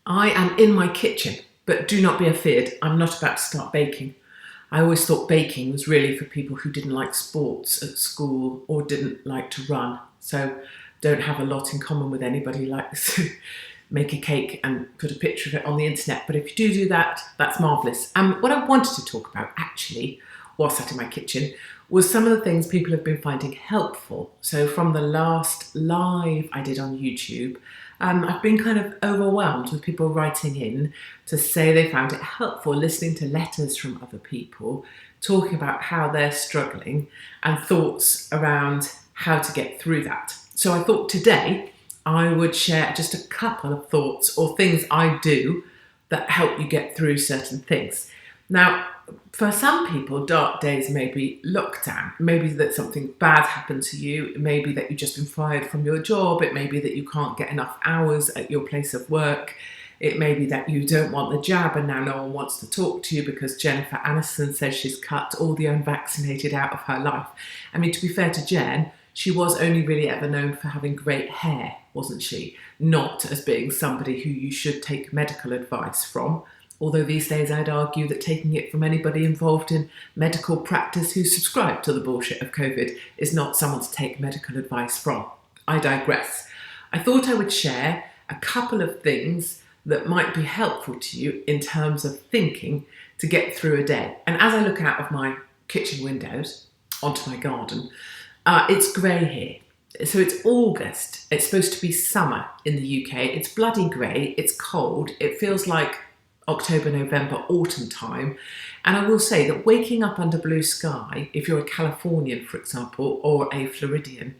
I am in my kitchen, but do not be afeared, I'm not about to start baking. I always thought baking was really for people who didn't like sports at school or didn't like to run. So don't have a lot in common with anybody who likes to make a cake and put a picture of it on the internet. But if you do that, that's marvellous. And what I wanted to talk about actually, while sat in my kitchen, was some of the things people have been finding helpful. So from the last live I did on YouTube, I've been kind of overwhelmed with people writing in to say they found it helpful listening to letters from other people, talking about how they're struggling and thoughts around how to get through that. So I thought today I would share just a couple of thoughts or things I do that help you get through certain things. Now, for some people, dark days may be lockdown. Maybe that something bad happened to you. It may be that you've just been fired from your job. It may be that you can't get enough hours at your place of work. It may be that you don't want the jab and now no one wants to talk to you because Jennifer Aniston says she's cut all the unvaccinated out of her life. I mean, to be fair to Jen, she was only really ever known for having great hair, wasn't she? Not as being somebody who you should take medical advice from. Although these days I'd argue that taking it from anybody involved in medical practice who subscribe to the bullshit of COVID is not someone to take medical advice from. I digress. I thought I would share a couple of things that might be helpful to you in terms of thinking to get through a day. And as I look out of my kitchen windows onto my garden, it's grey here. So it's August. It's supposed to be summer in the UK. It's bloody grey. It's cold. It feels like October, November, autumn time. And I will say that waking up under blue sky, if you're a Californian, for example, or a Floridian,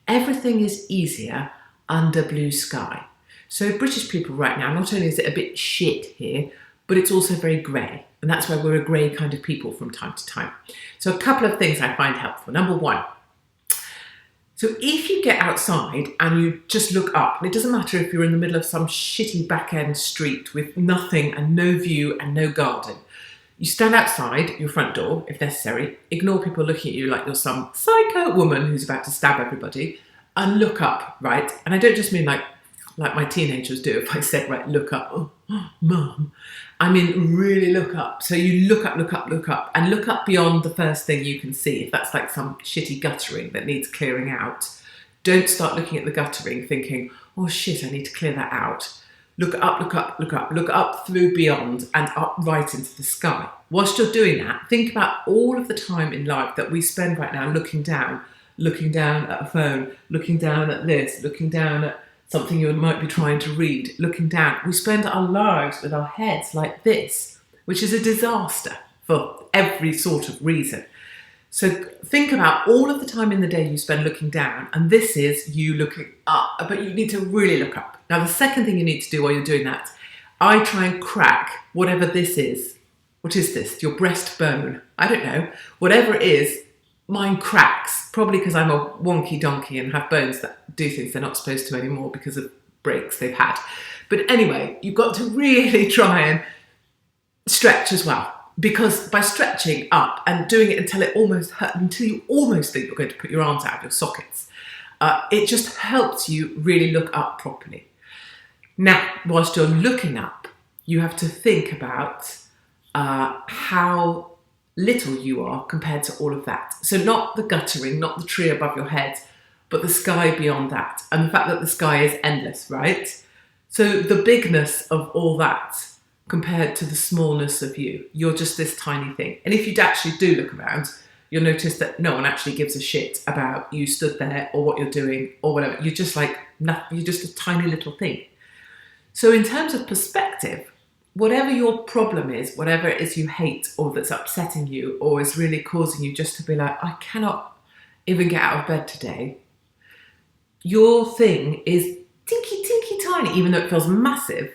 everything is easier under blue sky. So British people right now, not only is it a bit shit here, but it's also very grey. And that's why we're a grey kind of people from time to time. So a couple of things I find helpful. Number one, so if you get outside and you just look up, and it doesn't matter if you're in the middle of some shitty back-end street with nothing and no view and no garden, you stand outside your front door, if necessary, ignore people looking at you like you're some psycho woman who's about to stab everybody, and look up, right? And I don't just mean like my teenagers do if I said, right, look up, oh, mum. I mean, really look up. So you look up, and look up beyond the first thing you can see. If that's like some shitty guttering that needs clearing out, don't start looking at the guttering thinking, oh shit, I need to clear that out. Look up through beyond and up right into the sky. Whilst you're doing that, think about all of the time in life that we spend right now looking down at a phone, looking down at this, looking down at something you might be trying to read, looking down. We spend our lives with our heads like this, which is a disaster for every sort of reason. So think about all of the time in the day you spend looking down, and this is you looking up, but you need to really look up. Now, the second thing you need to do while you're doing that, I try and crack whatever this is. What is this? Your breastbone? I don't know. Whatever it is, mine cracks, probably because I'm a wonky donkey and have bones that do things they're not supposed to anymore because of breaks they've had. But anyway, you've got to really try and stretch as well, because by stretching up and doing it until it almost hurts, until you almost think you're going to put your arms out of your sockets, it just helps you really look up properly. Now, whilst you're looking up, you have to think about how little you are compared to all of that. So not the guttering, not the tree above your head, but the sky beyond that. And the fact that the sky is endless, right? So the bigness of all that compared to the smallness of you, you're just this tiny thing. And if you actually do look around, you'll notice that no one actually gives a shit about you stood there or what you're doing or whatever. You're just like nothing. You're just a tiny little thing. So in terms of perspective, whatever your problem is, whatever it is you hate or that's upsetting you or is really causing you just to be like, I cannot even get out of bed today, your thing is tinky tiny, even though it feels massive.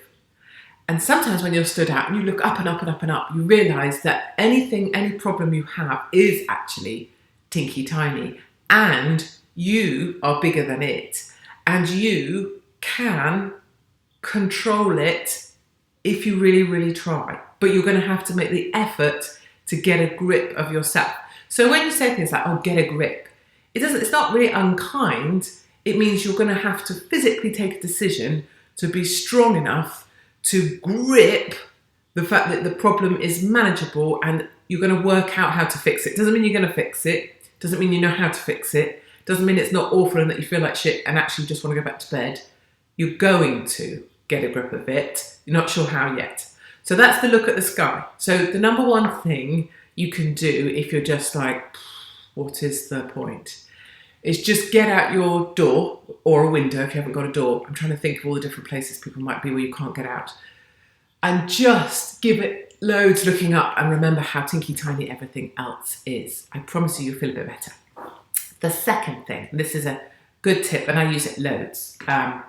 And sometimes when you're stood out and you look up and up and up and up, you realise that any problem you have is actually tinky tiny, and you are bigger than it, and you can control it if you really, really try. But you're going to have to make the effort to get a grip of yourself. So when you say things like, oh, get a grip, it's not really unkind. It means you're going to have to physically take a decision to be strong enough to grip the fact that the problem is manageable and you're going to work out how to fix it. Doesn't mean you're going to fix it. Doesn't mean you know how to fix it. Doesn't mean it's not awful and that you feel like shit and actually just want to go back to bed. You're going to get a grip of it. You're not sure how yet. So that's the look at the sky. So the number one thing you can do if you're just like, what is the point? Is just get out your door or a window if you haven't got a door. I'm trying to think of all the different places people might be where you can't get out. And just give it loads looking up and remember how tinky tiny everything else is. I promise you'll feel a bit better. The second thing, and this is a good tip and I use it loads, and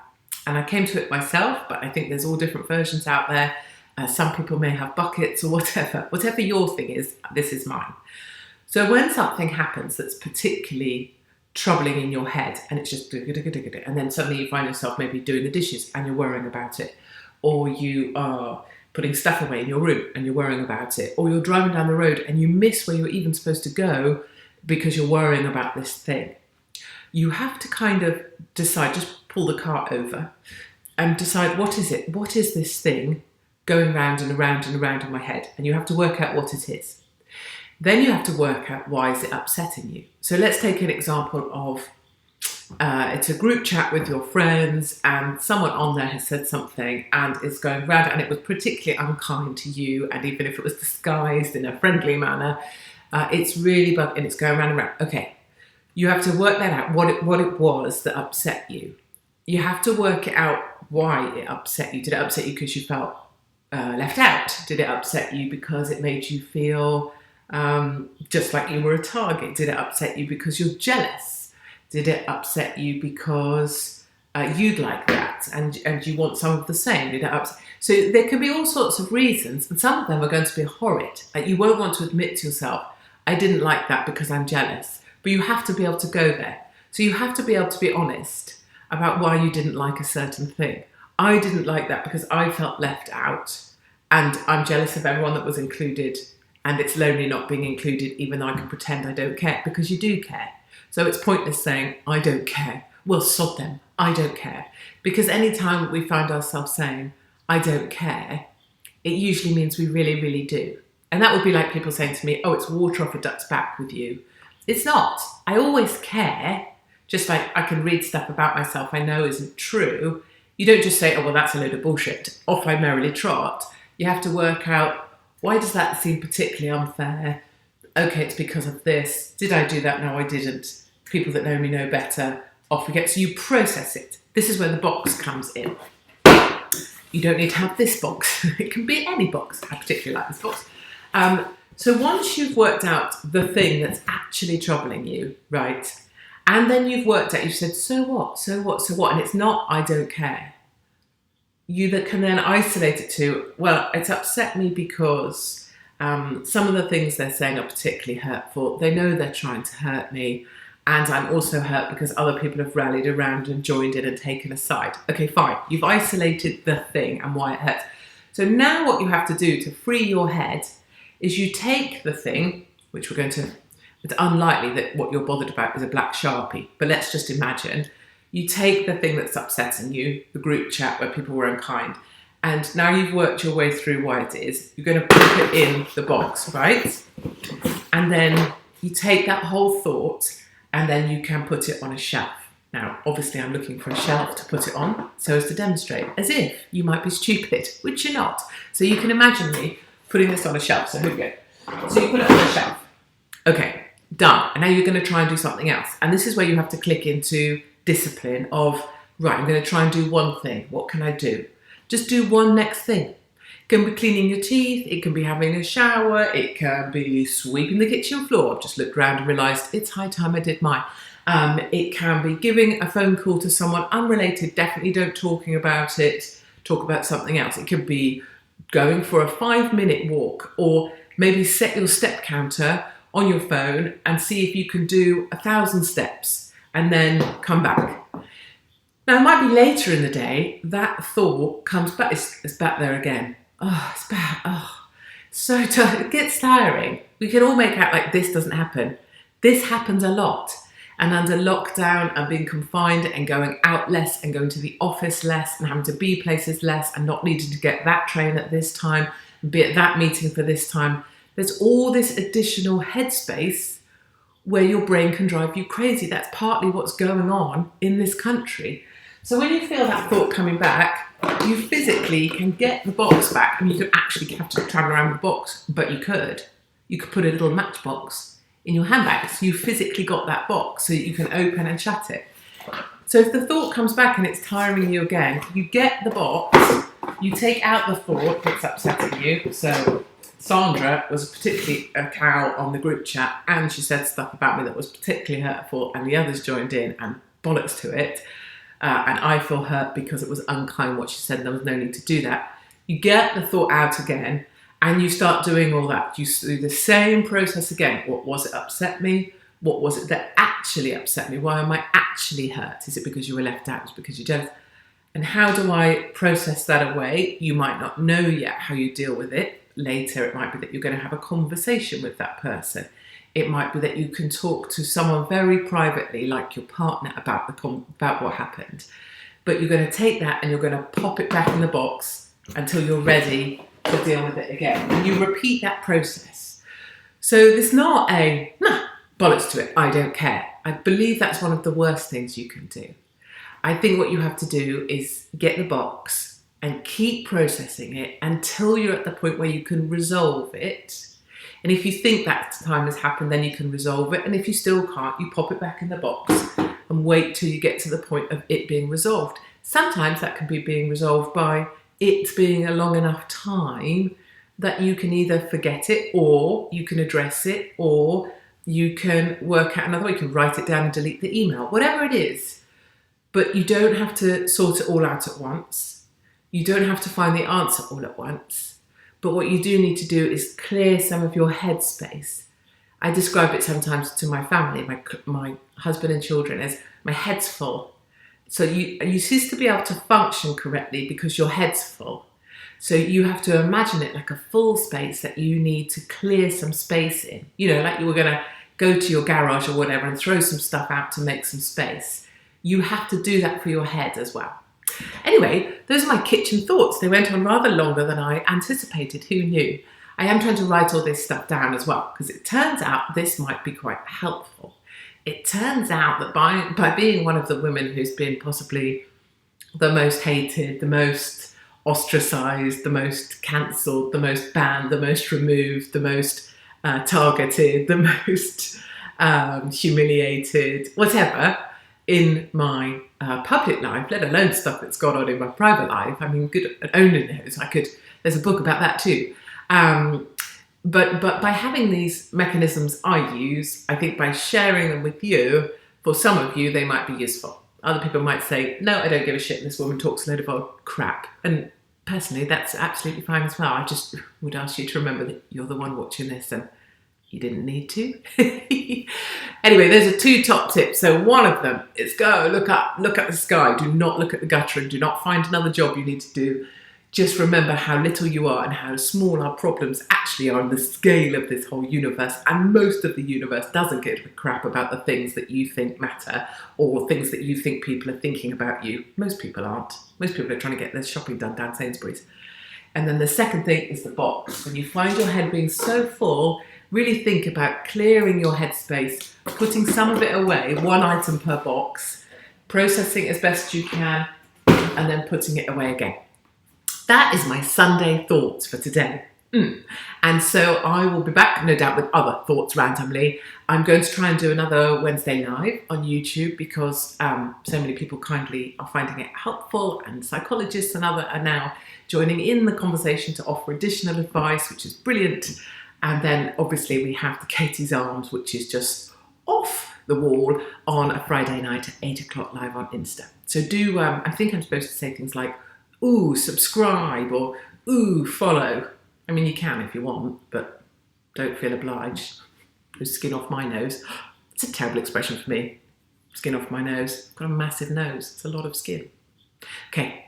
I came to it myself, but I think there's all different versions out there. Some people may have buckets or whatever. Whatever your thing is, this is mine. So when something happens that's particularly troubling in your head and it's just and then suddenly you find yourself maybe doing the dishes and you're worrying about it, or you are putting stuff away in your room and you're worrying about it, or you're driving down the road and you miss where you're even supposed to go because you're worrying about this thing. You have to kind of decide, just pull the car over and decide, what is it? What is this thing going round and around and around in my head? And you have to work out what it is. Then you have to work out, why is it upsetting you? So let's take an example of, it's a group chat with your friends and someone on there has said something and it's going round and it was particularly unkind to you, and even if it was disguised in a friendly manner, it's really bugging and it's going round and round. Okay, you have to work that out, what it was that upset you. You have to work it out why it upset you. Did it upset you because you felt left out? Did it upset you because it made you feel just like you were a target? Did it upset you because you're jealous? Did it upset you because you'd like that and you want some of the same? Did it upset? So there can be all sorts of reasons, and some of them are going to be horrid. You won't want to admit to yourself, I didn't like that because I'm jealous. But you have to be able to go there. So you have to be able to be honest about why you didn't like a certain thing. I didn't like that because I felt left out and I'm jealous of everyone that was included, and it's lonely not being included even though I can pretend I don't care, because you do care. So it's pointless saying, I don't care. Well, sod them, I don't care. Because anytime we find ourselves saying, I don't care, it usually means we really, really do. And that would be like people saying to me, oh, it's water off a duck's back with you. It's not. I always care. Just like I can read stuff about myself I know isn't true. You don't just say, oh, well, that's a load of bullshit. Off I merrily trot. You have to work out, why does that seem particularly unfair? Okay, it's because of this. Did I do that? No, I didn't. People that know me know better. Off we get. So you process it. This is where the box comes in. You don't need to have this box. It can be any box. I particularly like this box. So once you've worked out the thing that's actually troubling you, right? And then you've worked out, you've said, so what, so what, so what? And it's not, I don't care. You that can then isolate it to, well, it's upset me because some of the things they're saying are particularly hurtful. They know they're trying to hurt me. And I'm also hurt because other people have rallied around and joined in and taken a side. Okay, fine. You've isolated the thing and why it hurts. So now what you have to do to free your head is you take the thing, which we're going to, it's unlikely that what you're bothered about is a black Sharpie, but let's just imagine, you take the thing that's upsetting you, the group chat where people were unkind, and now you've worked your way through why it is, you're going to put it in the box, right? And then you take that whole thought and then you can put it on a shelf. Now, obviously I'm looking for a shelf to put it on so as to demonstrate, as if you might be stupid, which you're not. So you can imagine me putting this on a shelf. So here we go. So you put it on a shelf. Okay, done. And now you're going to try and do something else. And this is where you have to click into discipline of, right, I'm going to try and do one thing. What can I do? Just do one next thing. It can be cleaning your teeth. It can be having a shower. It can be sweeping the kitchen floor. I've just looked around and realised it's high time I did mine. It can be giving a phone call to someone unrelated. Definitely don't talking about it. Talk about something else. It could be going for a 5-minute walk, or maybe set your step counter on your phone and see if you can do 1,000 steps and then come back. Now, it might be later in the day, that thought comes back, it's back there again. Oh, it's back, oh, so tired, it gets tiring. We can all make out like this doesn't happen. This happens a lot. And under lockdown and being confined and going out less and going to the office less and having to be places less and not needing to get that train at this time and be at that meeting for this time, there's all this additional headspace where your brain can drive you crazy. That's partly what's going on in this country. So when you feel that thought coming back, you physically can get the box back, and you could actually have to travel around with the box, but you could put a little matchbox in your handbag. So you physically got that box so that you can open and shut it. So if the thought comes back and it's tiring you again, you get the box, you take out the thought that's upsetting you. So Sandra was particularly a cow on the group chat, and she said stuff about me that was particularly hurtful, and the others joined in and bollocks to it. And I feel hurt because it was unkind what she said, and there was no need to do that. You get the thought out again, and you start doing all that. You do the same process again. What was it upset me? What was it that actually upset me? Why am I actually hurt? Is it because you were left out? Is it because you're jealous? And how do I process that away? You might not know yet how you deal with it. Later, it might be that you're going to have a conversation with that person. It might be that you can talk to someone very privately, like your partner, about what happened. But you're going to take that and you're going to pop it back in the box until you're ready to deal with it again. And you repeat that process. So there's not a, nah, bollocks to it, I don't care. I believe that's one of the worst things you can do. I think what you have to do is get the box and keep processing it until you're at the point where you can resolve it. And if you think that time has happened, then you can resolve it. And if you still can't, you pop it back in the box and wait till you get to the point of it being resolved. Sometimes that can be being resolved by it being a long enough time that you can either forget it, or you can address it, or you can work out another way. You can write it down and delete the email, whatever it is. But you don't have to sort it all out at once. You don't have to find the answer all at once. But what you do need to do is clear some of your headspace. I describe it sometimes to my family, my husband and children, as my head's full. So you cease to be able to function correctly because your head's full. So you have to imagine it like a full space that you need to clear some space in. You know, like you were going to go to your garage or whatever and throw some stuff out to make some space. You have to do that for your head as well. Anyway, those are my kitchen thoughts. They went on rather longer than I anticipated. Who knew? I am trying to write all this stuff down as well, because it turns out this might be quite helpful. It turns out that by being one of the women who's been possibly the most hated, the most ostracised, the most cancelled, the most banned, the most removed, the most targeted, the most humiliated, whatever, in my public life, let alone stuff that's gone on in my private life. I mean, good at owning those. There's a book about that too. But by having these mechanisms I use, I think by sharing them with you, for some of you, they might be useful. Other people might say, no, I don't give a shit. This woman talks a load of old crap. And personally, that's absolutely fine as well. I just would ask you to remember that you're the one watching this and you didn't need to. Anyway, those are two top tips. So one of them is go, look up, look at the sky. Do not look at the gutter and do not find another job you need to do. Just remember how little you are and how small our problems actually are on the scale of this whole universe. And most of the universe doesn't give a crap about the things that you think matter or things that you think people are thinking about you. Most people aren't. Most people are trying to get their shopping done down Sainsbury's. And then the second thing is the box. When you find your head being so full, really think about clearing your headspace, putting some of it away, one item per box, processing as best you can, and then putting it away again. That is my Sunday thoughts for today. And so I will be back, no doubt, with other thoughts randomly. I'm going to try and do another Wednesday Live on YouTube because so many people kindly are finding it helpful, and psychologists and other are now joining in the conversation to offer additional advice, which is brilliant. And then obviously we have the Katie's Arms, which is just off the wall on a Friday night at 8 o'clock live on Insta. So do, I think I'm supposed to say things like, ooh, subscribe, or ooh, follow. I mean, you can if you want, but don't feel obliged. Skin off my nose. It's a terrible expression for me. Skin off my nose. I've got a massive nose. It's a lot of skin. Okay,